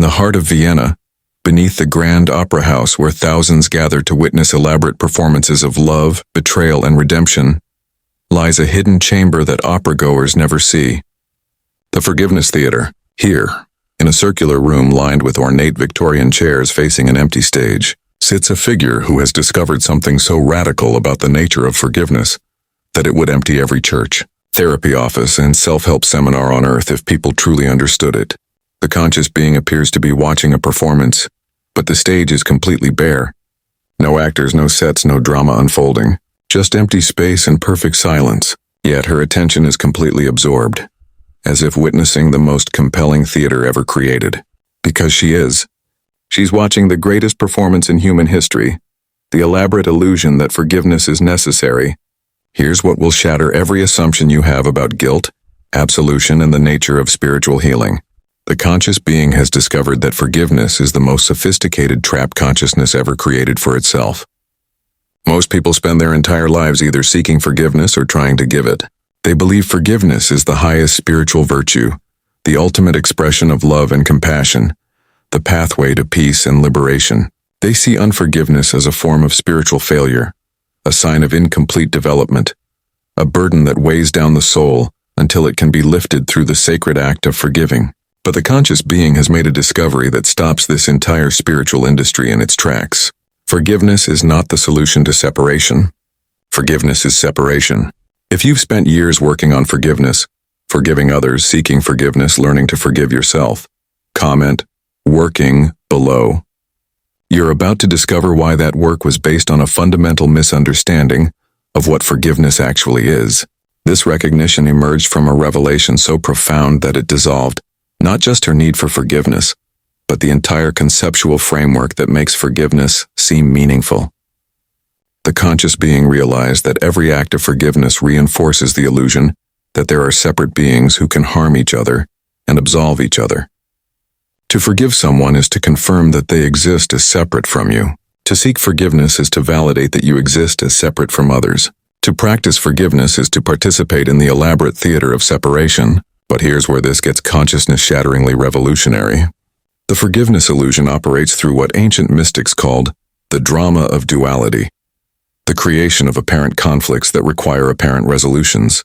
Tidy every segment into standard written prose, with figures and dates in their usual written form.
the heart of Vienna, beneath the grand opera house where thousands gather to witness elaborate performances of love, betrayal, and redemption, lies a hidden chamber that opera-goers never see. The Forgiveness Theater. Here, in a circular room lined with ornate Victorian chairs facing an empty stage, sits a figure who has discovered something so radical about the nature of forgiveness that it would empty every church, therapy office, and self-help seminar on earth if people truly understood it. The conscious being appears to be watching a performance, but the stage is completely bare. No actors, no sets, no drama unfolding, just empty space and perfect silence. Yet her attention is completely absorbed, as if witnessing the most compelling theater ever created. Because she's watching the greatest performance in human history, the elaborate illusion that forgiveness is necessary. Here's what will shatter every assumption you have about guilt, absolution, and the nature of spiritual healing. The conscious being has discovered that forgiveness is the most sophisticated trap consciousness ever created for itself. Most people spend their entire lives either seeking forgiveness or trying to give it. They believe forgiveness is the highest spiritual virtue, the ultimate expression of love and compassion, the pathway to peace and liberation. They see unforgiveness as a form of spiritual failure, a sign of incomplete development, a burden that weighs down the soul until it can be lifted through the sacred act of forgiving. But the conscious being has made a discovery that stops this entire spiritual industry in its tracks. Forgiveness is not the solution to separation. Forgiveness is separation. If you've spent years working on forgiveness, forgiving others, seeking forgiveness, learning to forgive yourself, comment, working, below. You're about to discover why that work was based on a fundamental misunderstanding of what forgiveness actually is. This recognition emerged from a revelation so profound that it dissolved not just her need for forgiveness, but the entire conceptual framework that makes forgiveness seem meaningful. The conscious being realized that every act of forgiveness reinforces the illusion that there are separate beings who can harm each other and absolve each other. To forgive someone is to confirm that they exist as separate from you. To seek forgiveness is to validate that you exist as separate from others. To practice forgiveness is to participate in the elaborate theater of separation. But here's where this gets consciousness-shatteringly revolutionary. The forgiveness illusion operates through what ancient mystics called the drama of duality, the creation of apparent conflicts that require apparent resolutions.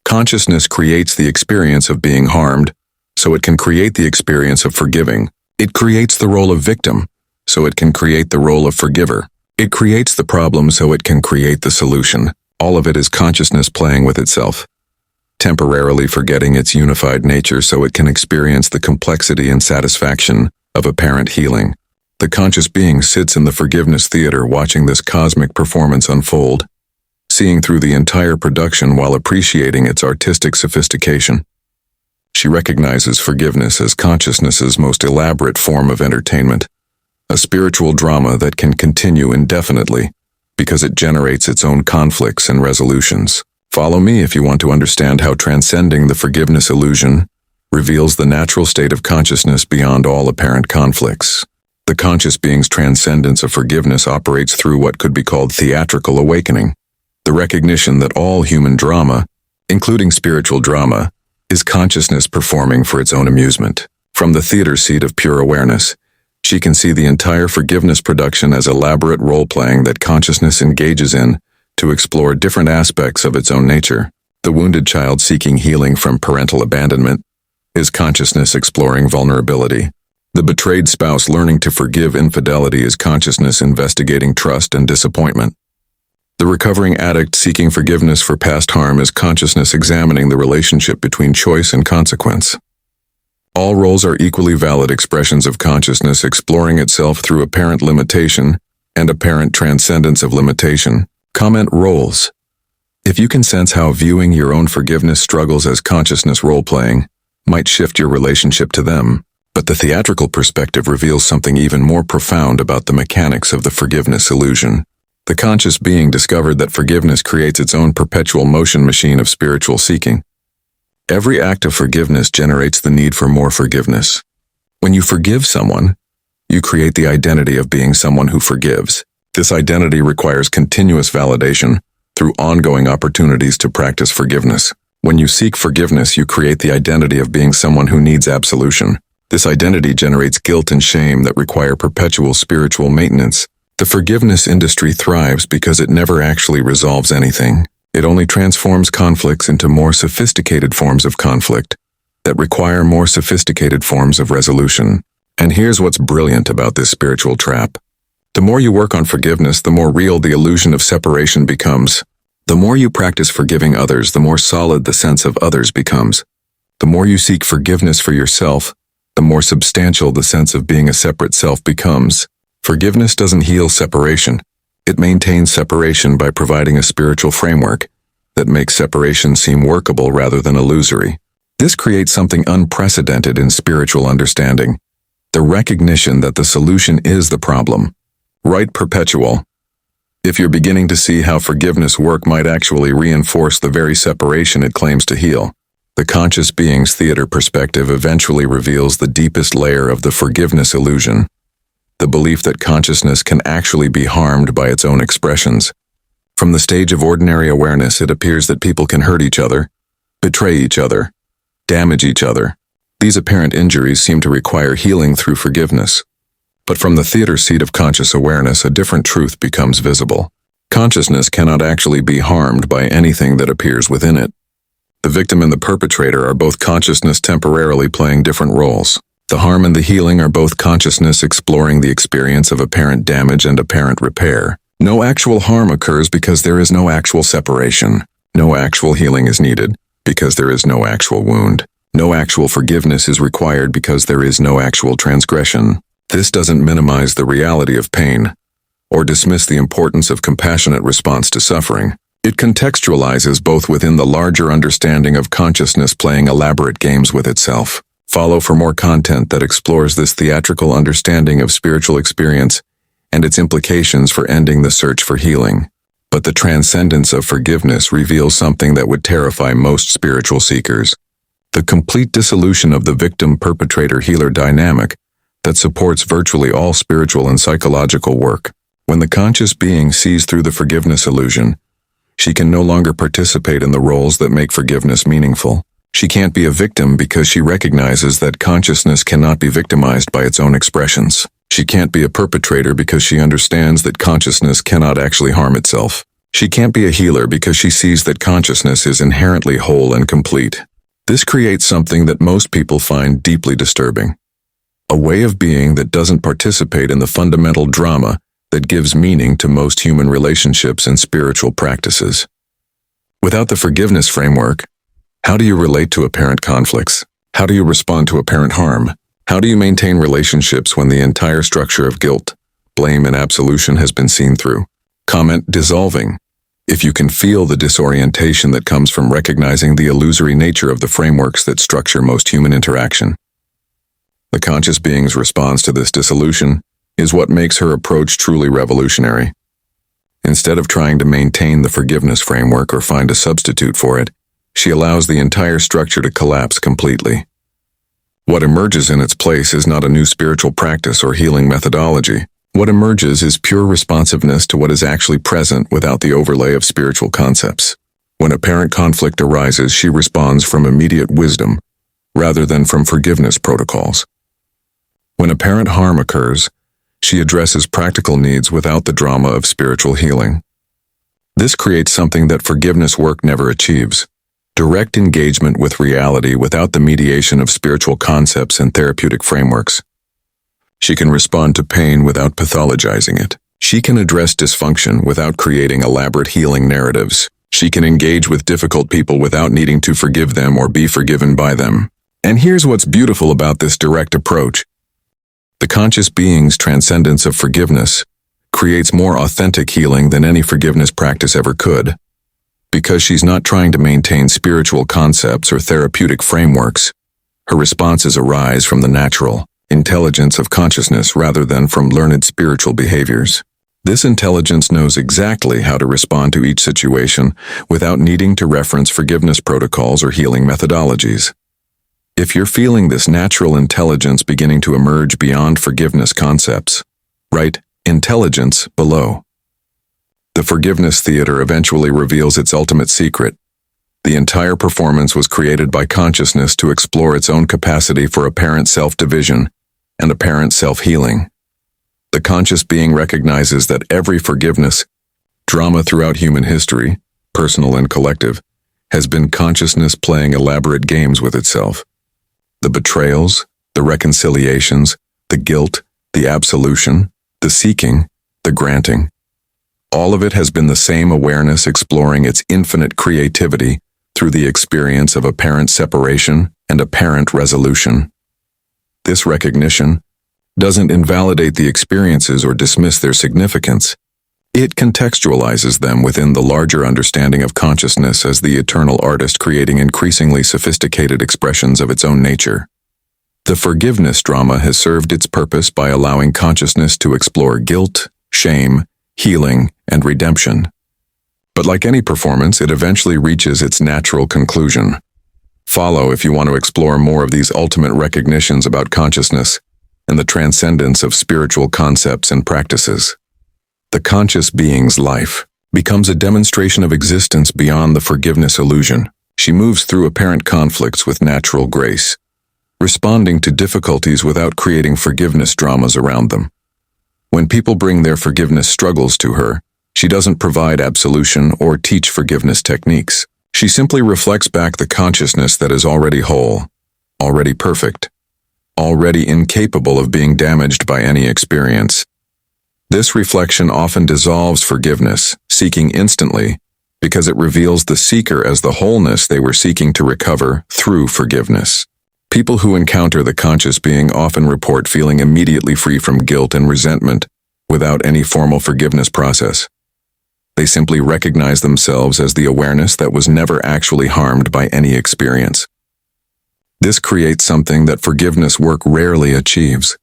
Consciousness creates the experience of being harmed, so it can create the experience of forgiving. It creates the role of victim, so it can create the role of forgiver. It creates the problem so it can create the solution. All of it is consciousness playing with itself, temporarily forgetting its unified nature so it can experience the complexity and satisfaction of apparent healing. The conscious being sits in the forgiveness theater watching this cosmic performance unfold, seeing through the entire production while appreciating its artistic sophistication. She recognizes forgiveness as consciousness's most elaborate form of entertainment, a spiritual drama that can continue indefinitely because it generates its own conflicts and resolutions. Follow me if you want to understand how transcending the forgiveness illusion reveals the natural state of consciousness beyond all apparent conflicts. The conscious being's transcendence of forgiveness operates through what could be called theatrical awakening, the recognition that all human drama, including spiritual drama, is consciousness performing for its own amusement. From the theater seat of pure awareness, she can see the entire forgiveness production as elaborate role-playing that consciousness engages in to explore different aspects of its own nature. The wounded child seeking healing from parental abandonment is consciousness exploring vulnerability. The betrayed spouse learning to forgive infidelity is consciousness investigating trust and disappointment. The recovering addict seeking forgiveness for past harm is consciousness examining the relationship between choice and consequence. All roles are equally valid expressions of consciousness exploring itself through apparent limitation and apparent transcendence of limitation. Comment roles. If you can sense how viewing your own forgiveness struggles as consciousness role-playing might shift your relationship to them, but the theatrical perspective reveals something even more profound about the mechanics of the forgiveness illusion. The conscious being discovered that forgiveness creates its own perpetual motion machine of spiritual seeking. Every act of forgiveness generates the need for more forgiveness. When you forgive someone, you create the identity of being someone who forgives. This identity requires continuous validation through ongoing opportunities to practice forgiveness. When you seek forgiveness, you create the identity of being someone who needs absolution. This identity generates guilt and shame that require perpetual spiritual maintenance. The forgiveness industry thrives because it never actually resolves anything. It only transforms conflicts into more sophisticated forms of conflict that require more sophisticated forms of resolution. And here's what's brilliant about this spiritual trap. The more you work on forgiveness, the more real the illusion of separation becomes. The more you practice forgiving others, the more solid the sense of others becomes. The more you seek forgiveness for yourself, the more substantial the sense of being a separate self becomes. Forgiveness doesn't heal separation. It maintains separation by providing a spiritual framework that makes separation seem workable rather than illusory. This creates something unprecedented in spiritual understanding: the recognition that the solution is the problem. Right, perpetual. If you're beginning to see how forgiveness work might actually reinforce the very separation it claims to heal, the conscious being's theater perspective eventually reveals the deepest layer of the forgiveness illusion: the belief that consciousness can actually be harmed by its own expressions. From the stage of ordinary awareness, it appears that people can hurt each other, betray each other, damage each other. These apparent injuries seem to require healing through forgiveness. But from the theater seat of conscious awareness, a different truth becomes visible. Consciousness cannot actually be harmed by anything that appears within it. The victim and the perpetrator are both consciousness temporarily playing different roles. The harm and the healing are both consciousness exploring the experience of apparent damage and apparent repair. No actual harm occurs because there is no actual separation. No actual healing is needed because there is no actual wound. No actual forgiveness is required because there is no actual transgression. This doesn't minimize the reality of pain or dismiss the importance of compassionate response to suffering. It contextualizes both within the larger understanding of consciousness playing elaborate games with itself. Follow for more content that explores this theatrical understanding of spiritual experience and its implications for ending the search for healing. But the transcendence of forgiveness reveals something that would terrify most spiritual seekers: the complete dissolution of the victim-perpetrator-healer dynamic that supports virtually all spiritual and psychological work. When the conscious being sees through the forgiveness illusion, she can no longer participate in the roles that make forgiveness meaningful. She can't be a victim because she recognizes that consciousness cannot be victimized by its own expressions. She can't be a perpetrator because she understands that consciousness cannot actually harm itself. She can't be a healer because she sees that consciousness is inherently whole and complete. This creates something that most people find deeply disturbing: a way of being that doesn't participate in the fundamental drama that gives meaning to most human relationships and spiritual practices. Without the forgiveness framework, how do you relate to apparent conflicts? How do you respond to apparent harm? How do you maintain relationships when the entire structure of guilt, blame, and absolution has been seen through? Comment dissolving if you can feel the disorientation that comes from recognizing the illusory nature of the frameworks that structure most human interaction. The conscious being's response to this dissolution is what makes her approach truly revolutionary. Instead of trying to maintain the forgiveness framework or find a substitute for it, she allows the entire structure to collapse completely. What emerges in its place is not a new spiritual practice or healing methodology. What emerges is pure responsiveness to what is actually present without the overlay of spiritual concepts. When apparent conflict arises, she responds from immediate wisdom rather than from forgiveness protocols. When apparent harm occurs, she addresses practical needs without the drama of spiritual healing. This creates something that forgiveness work never achieves: direct engagement with reality without the mediation of spiritual concepts and therapeutic frameworks. She can respond to pain without pathologizing it. She can address dysfunction without creating elaborate healing narratives. She can engage with difficult people without needing to forgive them or be forgiven by them. And here's what's beautiful about this direct approach: the conscious being's transcendence of forgiveness creates more authentic healing than any forgiveness practice ever could. Because she's not trying to maintain spiritual concepts or therapeutic frameworks, her responses arise from the natural intelligence of consciousness rather than from learned spiritual behaviors. This intelligence knows exactly how to respond to each situation without needing to reference forgiveness protocols or healing methodologies. If you're feeling this natural intelligence beginning to emerge beyond forgiveness concepts, write intelligence below. The forgiveness theater eventually reveals its ultimate secret: The entire performance was created by consciousness to explore its own capacity for apparent self-division and apparent self-healing. The conscious being recognizes that every forgiveness, drama throughout human history, personal and collective, has been consciousness playing elaborate games with itself. The betrayals, the reconciliations, the guilt, the absolution, the seeking, the granting. All of it has been the same awareness exploring its infinite creativity through the experience of apparent separation and apparent resolution. This recognition doesn't invalidate the experiences or dismiss their significance. It contextualizes them within the larger understanding of consciousness as the eternal artist creating increasingly sophisticated expressions of its own nature. The forgiveness drama has served its purpose by allowing consciousness to explore guilt, shame, healing, and redemption. But like any performance, it eventually reaches its natural conclusion. Follow if you want to explore more of these ultimate recognitions about consciousness and the transcendence of spiritual concepts and practices. The conscious being's life becomes a demonstration of existence beyond the forgiveness illusion. She moves through apparent conflicts with natural grace, responding to difficulties without creating forgiveness dramas around them. When people bring their forgiveness struggles to her, she doesn't provide absolution or teach forgiveness techniques. She simply reflects back the consciousness that is already whole, already perfect, already incapable of being damaged by any experience. This reflection often dissolves forgiveness, seeking instantly, because it reveals the seeker as the wholeness they were seeking to recover through forgiveness. People who encounter the conscious being often report feeling immediately free from guilt and resentment without any formal forgiveness process. They simply recognize themselves as the awareness that was never actually harmed by any experience. This creates something that forgiveness work rarely achieves: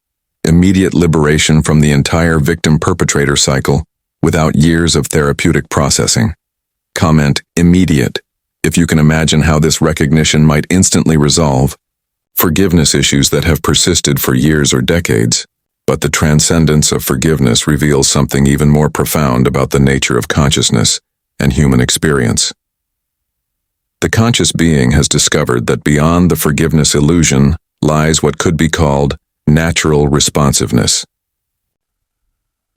immediate liberation from the entire victim-perpetrator cycle without years of therapeutic processing. Comment, immediate, if you can imagine how this recognition might instantly resolve forgiveness issues that have persisted for years or decades. But the transcendence of forgiveness reveals something even more profound about the nature of consciousness and human experience. The conscious being has discovered that beyond the forgiveness illusion lies what could be called natural responsiveness.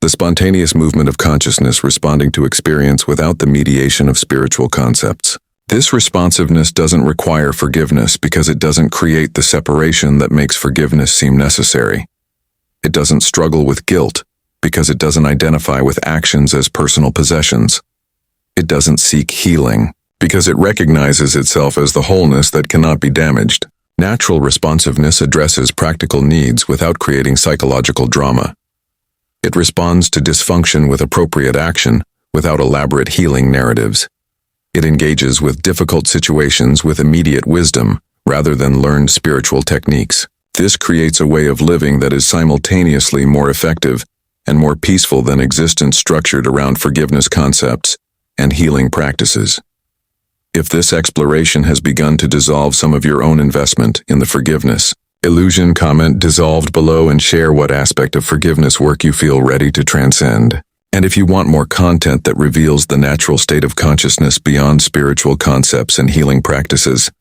The spontaneous movement of consciousness responding to experience without the mediation of spiritual concepts. This responsiveness doesn't require forgiveness because it doesn't create the separation that makes forgiveness seem necessary. It doesn't struggle with guilt because it doesn't identify with actions as personal possessions. It doesn't seek healing because it recognizes itself as the wholeness that cannot be damaged. Natural responsiveness addresses practical needs without creating psychological drama. It responds to dysfunction with appropriate action without elaborate healing narratives. It engages with difficult situations with immediate wisdom rather than learned spiritual techniques. This creates a way of living that is simultaneously more effective and more peaceful than existence structured around forgiveness concepts and healing practices. If this exploration has begun to dissolve some of your own investment in the forgiveness illusion, comment dissolved below and share what aspect of forgiveness work you feel ready to transcend. And if you want more content that reveals the natural state of consciousness beyond spiritual concepts and healing practices,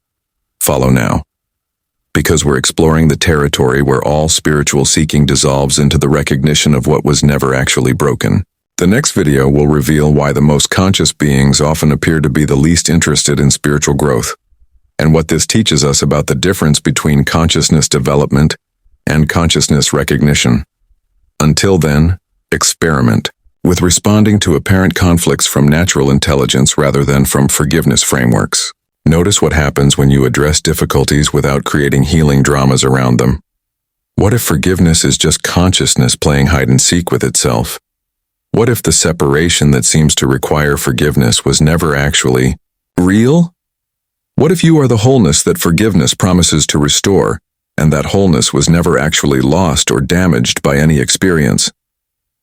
follow now. Because we're exploring the territory where all spiritual seeking dissolves into the recognition of what was never actually broken. The next video will reveal why the most conscious beings often appear to be the least interested in spiritual growth, and what this teaches us about the difference between consciousness development and consciousness recognition. Until then, experiment with responding to apparent conflicts from natural intelligence rather than from forgiveness frameworks. Notice what happens when you address difficulties without creating healing dramas around them. What if forgiveness is just consciousness playing hide and seek with itself? What if the separation that seems to require forgiveness was never actually real? What if you are the wholeness that forgiveness promises to restore, and that wholeness was never actually lost or damaged by any experience?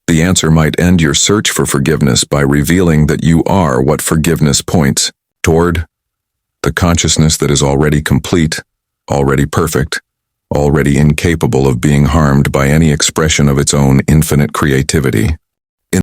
The answer might end your search for forgiveness by revealing that you are what forgiveness points toward: the consciousness that is already complete, already perfect, already incapable of being harmed by any expression of its own infinite creativity.